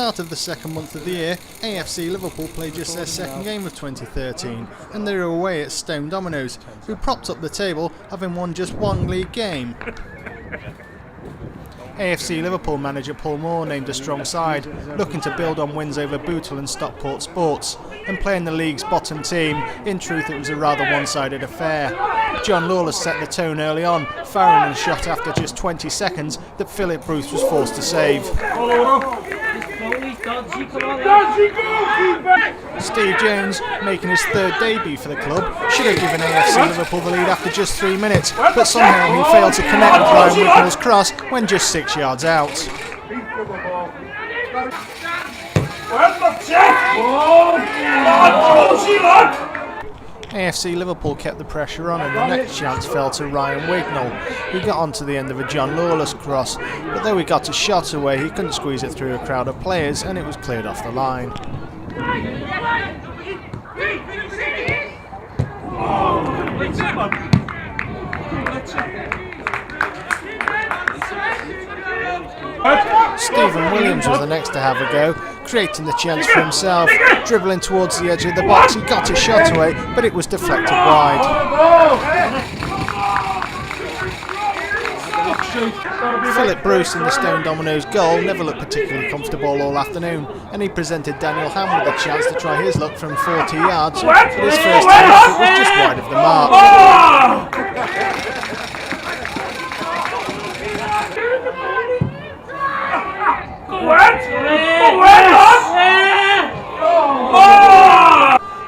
start of the second month of the year, AFC Liverpool played just their second game of 2013, and they were away at Dominoes, who propped up the table, having won just one league game. AFC Liverpool manager Paul Moore named a strong side, looking to build on wins over Bootle and Stockport Sports, and playing the league's bottom team. In truth, it was a rather one-sided affair. John Lawless set the tone early on, firing a shot after just 20 seconds that Philip Bruce was forced to save. Steve Jones, making his third debut for the club, should have given AFC Liverpool the lead after just 3 minutes, but somehow he failed to connect with Ryan Wignall's cross when just 6 yards out. AFC Liverpool kept the pressure on, and the next chance fell to Ryan Wignall, who got onto the end of a John Lawless cross, but though he got a shot away, he couldn't squeeze it through a crowd of players, and it was cleared off the line. Stephen Williams was the next to have a go, creating the chance for himself. Dribbling towards the edge of the box, he got a shot away, but it was deflected wide. Philip Bruce in the Dominoes goal never looked particularly comfortable all afternoon, and he presented Daniel Ham with a chance to try his luck from 40 yards, but his first attempt was just wide of the mark.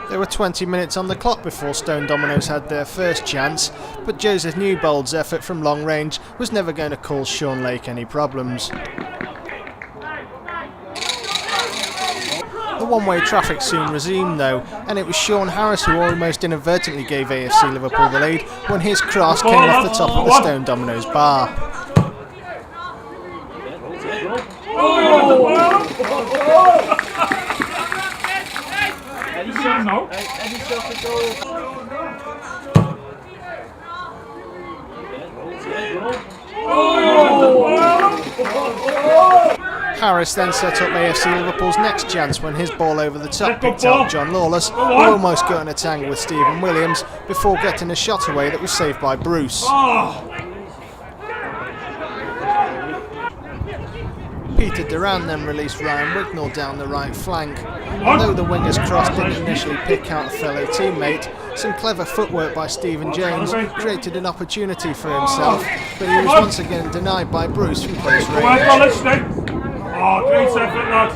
There were 20 minutes on the clock before Dominoes had their first chance, but Joseph Newbold's effort from long range was never going to cause Sean Lake any problems. The one-way traffic soon resumed though, and it was Sean Harris who almost inadvertently gave AFC Liverpool the lead when his cross came off the top of the Dominoes bar. Harris then set up AFC Liverpool's next chance when his ball over the top picked out John Lawless, who almost got in a tangle with Stephen Williams before getting a shot away that was saved by Bruce. Peter Duran then released Ryan Wignall down the right flank. Although the winger's cross didn't initially pick out a fellow teammate, some clever footwork by Stephen Jones created an opportunity for himself, but he was once again denied by Bruce from close range. Oh, great effort, lad.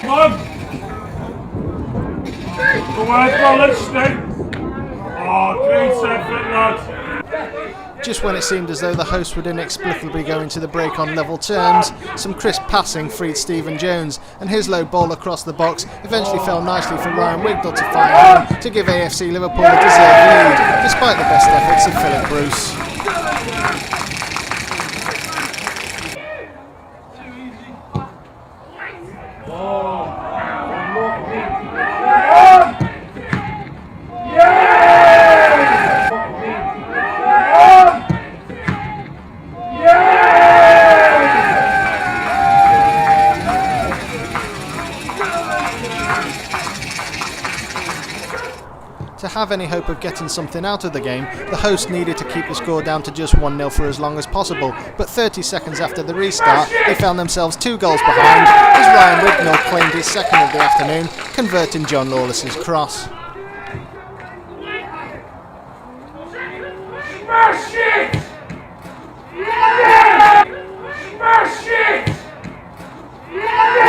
Come on. Go on, Lawless, stay. Oh, great effort, lad. Just when it seemed as though the hosts would inexplicably go into the break on level terms, some crisp passing freed Stephen Jones, and his low ball across the box eventually fell nicely for Ryan Wignall to fire home to give AFC Liverpool a deserved lead, despite the best efforts of Philip Bruce. To have any hope of getting something out of the game, the hosts needed to keep the score down to just 1-0 for as long as possible, but 30 seconds after the restart, they found themselves 2 goals behind as Ryan Wignall claimed his second of the afternoon, converting John Lawless's cross. Smash it! Yeah! Smash it! Yeah!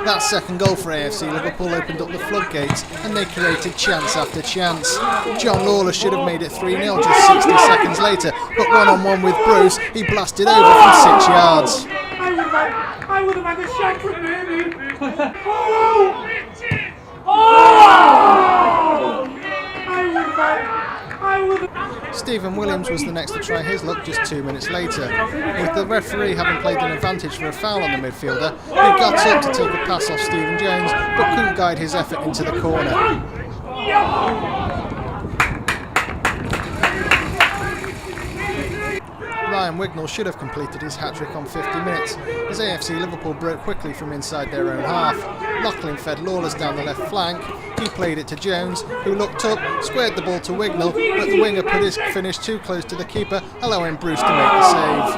That second goal for AFC Liverpool opened up the floodgates, and they created chance after chance. John Lawless should have made it 3-0 just 60 seconds later, but one-on-one with Bruce, he blasted over from 6 yards. I would have had a shot from him. Stephen Williams was the next to try his luck just 2 minutes later. With the referee having played an advantage for a foul on the midfielder, he got up to take a pass off Stephen Jones, but couldn't guide his effort into the corner. Ryan Wignall should have completed his hat-trick on 50 minutes, as AFC Liverpool broke quickly from inside their own half. Lachlan fed Lawless down the left flank. He played it to Jones, who looked up, squared the ball to Wignall, but the winger put his finish too close to the keeper, allowing Bruce to make the save.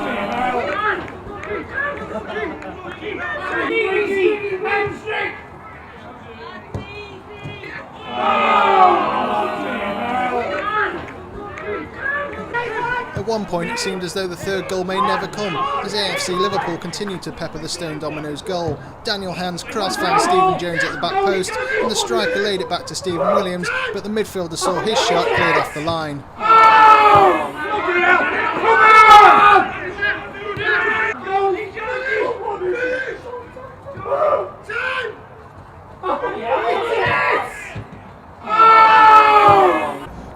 At one point it seemed as though the third goal may never come, as AFC Liverpool continued to pepper the Stone Dominoes goal. Daniel Hand's cross found Stephen Jones at the back post, and the striker laid it back to Stephen Williams, but the midfielder saw his shot cleared off the line.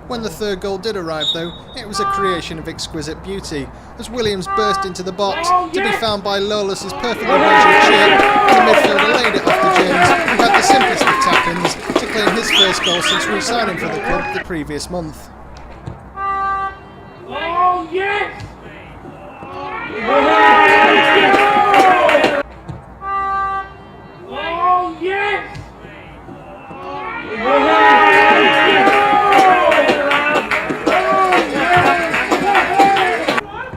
When the third goal did arrive though, it was a creation of exquisite beauty, as Williams burst into the box, to be found by Lawless's perfectly measured chip, and the midfielder laid it off to James, who had the simplest of tap-ins, to claim his first goal since re-signing for the club the previous month. Oh yes! Oh yes!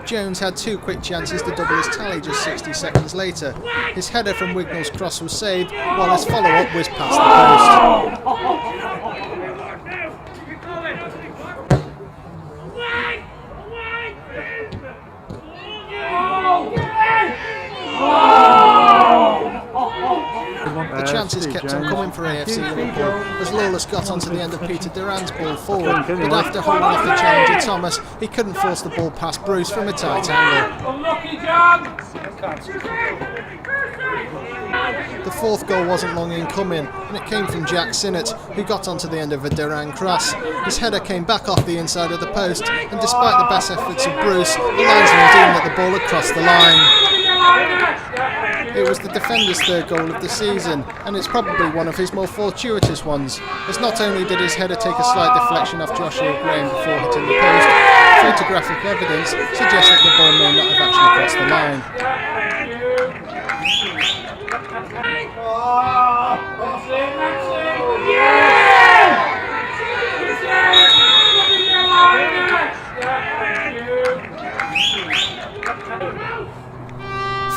Jones had two quick chances to double his tally just 60 seconds later. His header from Wignall's cross was saved, while his follow-up whizzed past the post. The chances kept on coming for AFC Liverpool as Lawless got onto the end of Peter Duran's ball forward, but after holding off the challenger Thomas, he couldn't force the ball past Bruce from a tight angle. The fourth goal wasn't long in coming, and it came from Jack Sinnott, who got onto the end of a Duran cross. His header came back off the inside of the post, and despite the best efforts of Bruce, the linesman deemed that the ball had crossed the line. It was the defender's third goal of the season, and it's probably one of his more fortuitous ones, as not only did his header take a slight deflection off Joshua Graham before hitting the post, photographic evidence suggests that the ball may not have actually crossed the line.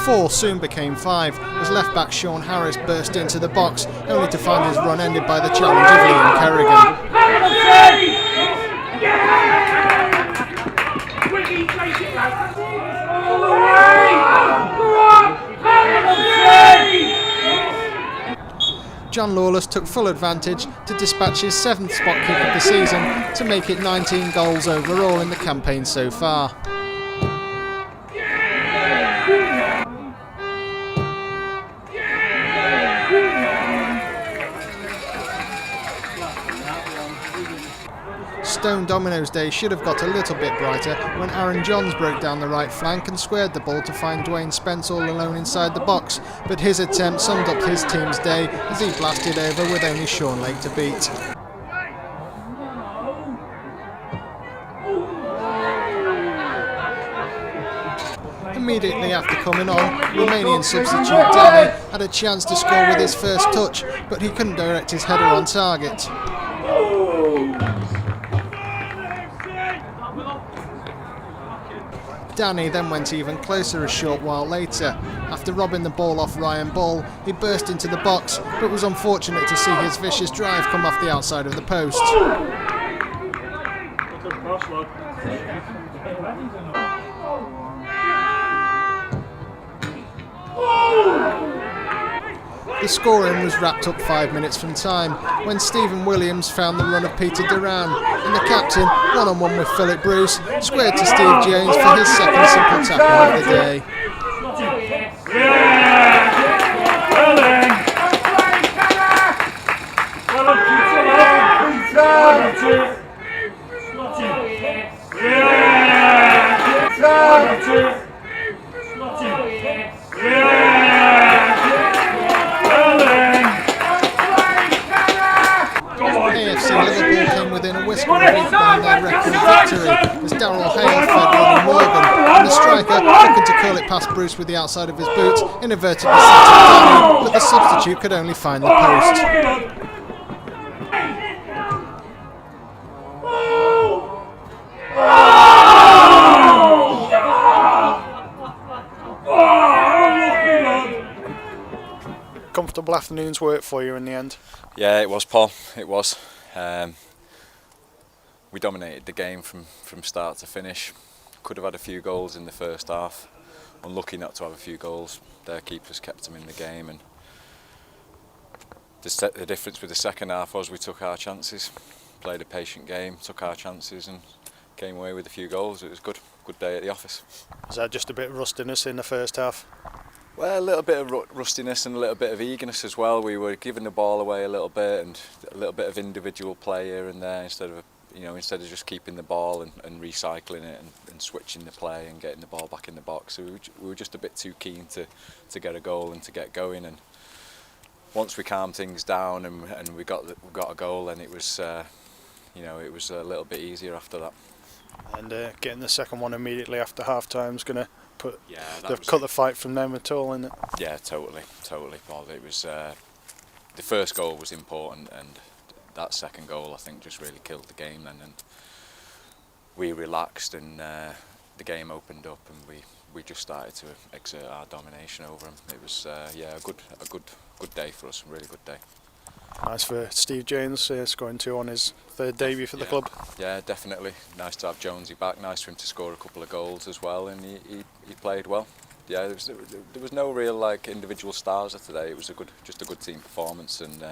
Four soon became five, as left-back Sean Harris burst into the box, only to find his run ended by the challenge of Liam Kerrigan. John Lawless took full advantage to dispatch his 7th spot kick of the season to make it 19 goals overall in the campaign so far. Stone Dominoes Day should have got a little bit brighter when Aaron Johns broke down the right flank and squared the ball to find Dwayne Spence all alone inside the box, but his attempt summed up his team's day as he blasted over with only Sean Lake to beat. Immediately after coming on, Romanian substitute Danny had a chance to score with his first touch, but he couldn't direct his header on target. Danny then went even closer a short while later. After robbing the ball off Ryan Ball, he burst into the box, but was unfortunate to see his vicious drive come off the outside of the post. The scoring was wrapped up 5 minutes from time, when Stephen Williams found the run of Peter Duran, and the captain, one-on-one with Philip Bruce, squared to Steve Jones for his second simple tackle of the day. AFC Liverpool came within a whisker of equalling their record victory as Darryl Hale fed Ronnie Morgan, and the striker, looking to curl it past Bruce with the outside of his boot, inadvertently set it down, but the substitute could only find the post. Comfortable afternoon's work for you in the end? Yeah, it was, Paul. It was. We dominated the game from start to finish. Could have had a few goals in the first half. Unlucky not to have a few goals. Their keepers kept them in the game, and the difference with the second half was we took our chances, played a patient game, took our chances, and came away with a few goals. It was good day at the office. Was that just a bit of rustiness in the first half? Well, a little bit of rustiness and a little bit of eagerness as well. We were giving the ball away a little bit, and a little bit of individual play here and there instead of just keeping the ball and recycling it and switching the play and getting the ball back in the box. So we were just a bit too keen to get a goal and to get going. And once we calmed things down and we got a goal, then it was it was a little bit easier after that. And getting the second one immediately after half time is going to cut the fight from them at all, isn't it? Yeah, totally, Paul. It was the first goal was important, and that second goal I think just really killed the game then, and we relaxed, and the game opened up, and we just started to exert our domination over them. It was a good day for us, a really good day. Nice for Steve Jones scoring 2 on his third debut for the club. Yeah, definitely. Nice to have Jonesy back. Nice for him to score a couple of goals as well, and he played well. Yeah, there was no real individual stars today. It was just a good team performance, and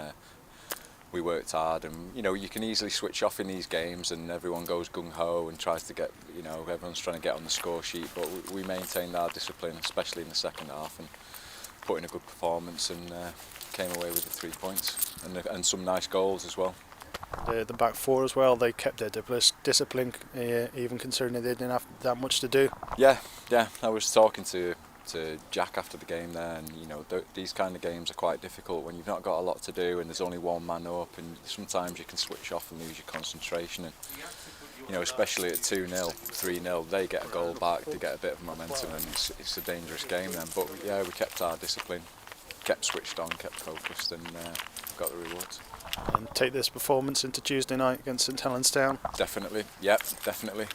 we worked hard. And you can easily switch off in these games, and everyone goes gung ho and tries to get everyone's trying to get on the score sheet. But we maintained our discipline, especially in the second half, and put in a good performance, and came away with the 3 points and some nice goals as well. The back four as well, they kept their discipline, even considering they didn't have that much to do. Yeah. I was talking to Jack after the game there, and these kind of games are quite difficult when you've not got a lot to do and there's only one man up, and sometimes you can switch off and lose your concentration. And especially at 2-0, 3-0, they get a goal back, they get a bit of momentum, and it's a dangerous game then. But yeah, we kept our discipline, kept switched on, kept focused, and got the rewards. And take this performance into Tuesday night against St Helens Town. Definitely, definitely.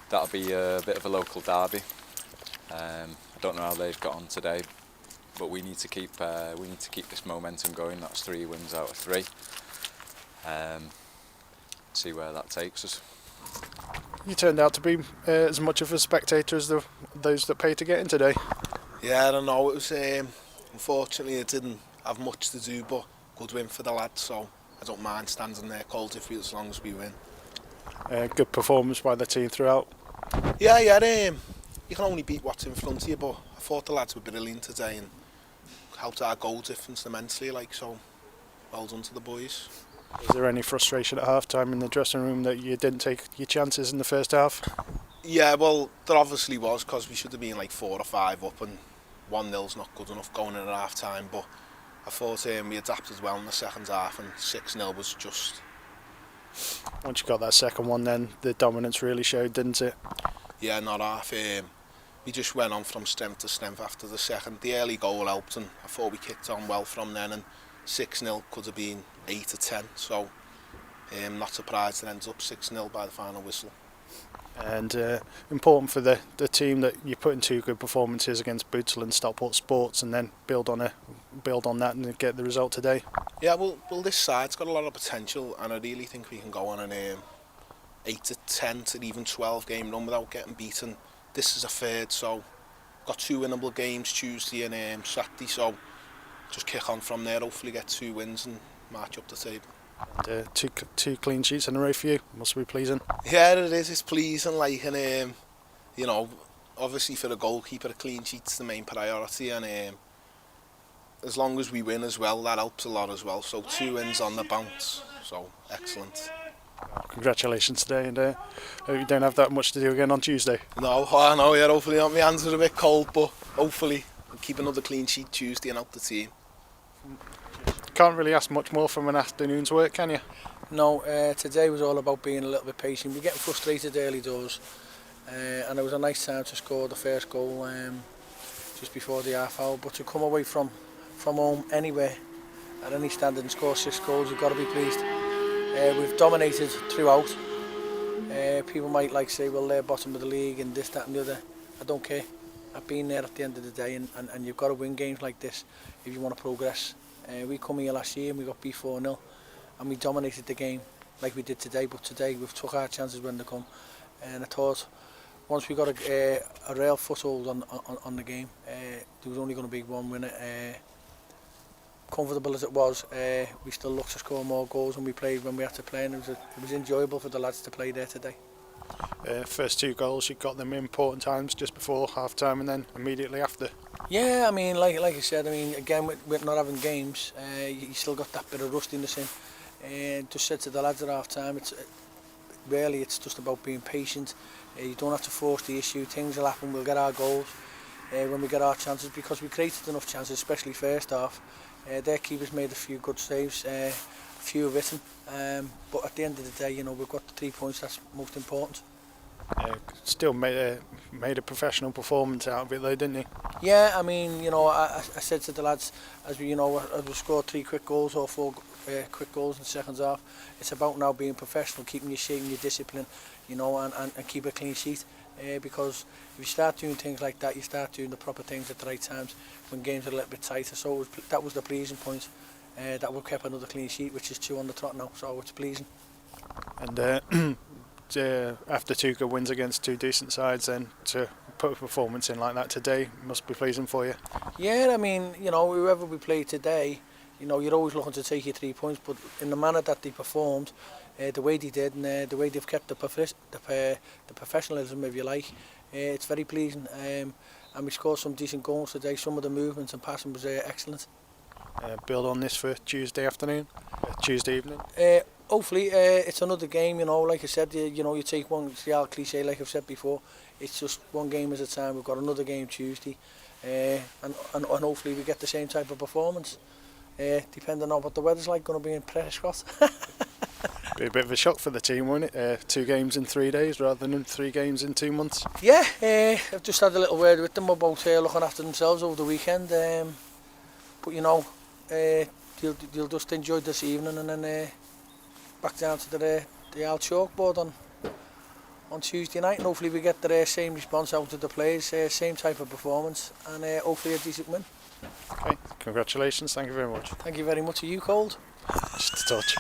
That'll be a bit of a local derby. I don't know how they've got on today, but we need to keep this momentum going. That's 3 wins out of 3. See where that takes us. You turned out to be as much of a spectator as those that pay to get in today. Yeah, I don't know. It was unfortunately it didn't have much to do, but good win for the lads. So I don't mind standing there cold as long as we win. Good performance by the team throughout. Yeah. You can only beat what's in front of you, but I thought the lads were brilliant today and helped our goal difference immensely. So well done to the boys. Was there any frustration at half time in the dressing room that you didn't take your chances in the first half? Yeah, well, there obviously was, because we should have been 4 or 5 up, and 1-0's not good enough going in at half time. But I thought we adapted well in the second half, and 6-0 was just. Once you got that second one, then the dominance really showed, didn't it? Yeah, not half. We just went on from strength to strength after the second. The early goal helped, and I thought we kicked on well from then, and 6-0 could have been 8 or 10, so not surprised it ends up 6-0 by the final whistle. And important for the team that you put in 2 good performances against Bootle and Stockport Sports, and then build on that and get the result today. Yeah, well, this side's got a lot of potential, and I really think we can go on an 8 to 10 to even 12 game run without getting beaten. This is a third, so got 2 winnable games Tuesday and Saturday, so just kick on from there, hopefully get 2 wins and march up the table. And, two clean sheets in a row for you, must be pleasing. Yeah, it is, it's pleasing, and obviously for a goalkeeper a clean sheet's the main priority, and as long as we win as well, that helps a lot as well, so 2 wins on the bounce, so excellent. Congratulations today, and hope you don't have that much to do again on Tuesday. No, I know, yeah, hopefully not. My hands are a bit cold, but hopefully we'll keep another clean sheet Tuesday and help the team. Can't really ask much more from an afternoon's work, can you? No, today was all about being a little bit patient. We're getting frustrated early doors, and it was a nice time to score the first goal just before the half hour. But to come away from home anywhere at any standard and score 6 goals, you've got to be pleased. We've dominated throughout. People might like say, well, they're bottom of the league and this, that and the other. I don't care. I've been there at the end of the day, and you've got to win games like this if you want to progress. We come here last year and we got beat 4-0 and we dominated the game like we did today, but today we've took our chances when they come, and I thought once we got a real foothold on the game, there was only going to be one winner. Comfortable as it was, we still looked to score more goals when we played when we had to play, and it was enjoyable for the lads to play there today. First 2 goals, you got them in important times just before half time and then immediately after. Yeah, I mean, like I said, I mean, again, with not having games, you still got that bit of rustiness in. And just said to the lads at half time, it's just about being patient. You don't have to force the issue. Things will happen. We'll get our goals when we get our chances, because we created enough chances, especially first half. Their keepers made a few good saves, a few have hit them. But at the end of the day, you know, we've got the 3 points. That's most important. Still made a professional performance out of it though, didn't he? Yeah, I mean, you know, I said to the lads, as we scored 3 quick goals or 4 quick goals in the second half, it's about now being professional, keeping your shape and your discipline, you know, and keep a clean sheet. Because if you start doing things like that, you start doing the proper things at the right times when games are a little bit tighter. So that was the pleasing point, that we've kept another clean sheet, which is 2 on the trot now, so it's pleasing. And after 2 good wins against 2 decent sides, then to put a performance in like that today must be pleasing for you. Yeah, I mean, you know, whoever we played today, you know, you're always looking to take your 3 points, but in the manner that they performed, the way they did, and the way they've kept the professionalism, if you like, it's very pleasing. And we scored some decent goals today. Some of the movements and passing was excellent. Build on this for Tuesday afternoon, Tuesday evening. Hopefully, it's another game. You know, like I said, you know, you take one. It's the old cliche, like I've said before. It's just one game at a time. We've got another game Tuesday, and hopefully we get the same type of performance. Depending on what the weather's like, going to be in Prescott. Be a bit of a shock for the team, won't it? 2 games in 3 days rather than 3 games in 2 months. Yeah, I've just had a little word with them about looking after themselves over the weekend. But you know, they'll just enjoy this evening and then back down to the old chalkboard on Tuesday night, and hopefully we get the same response out of the players, same type of performance, and hopefully a decent win. Okay, congratulations, thank you very much. Thank you very much. Are you cold? Just a touch.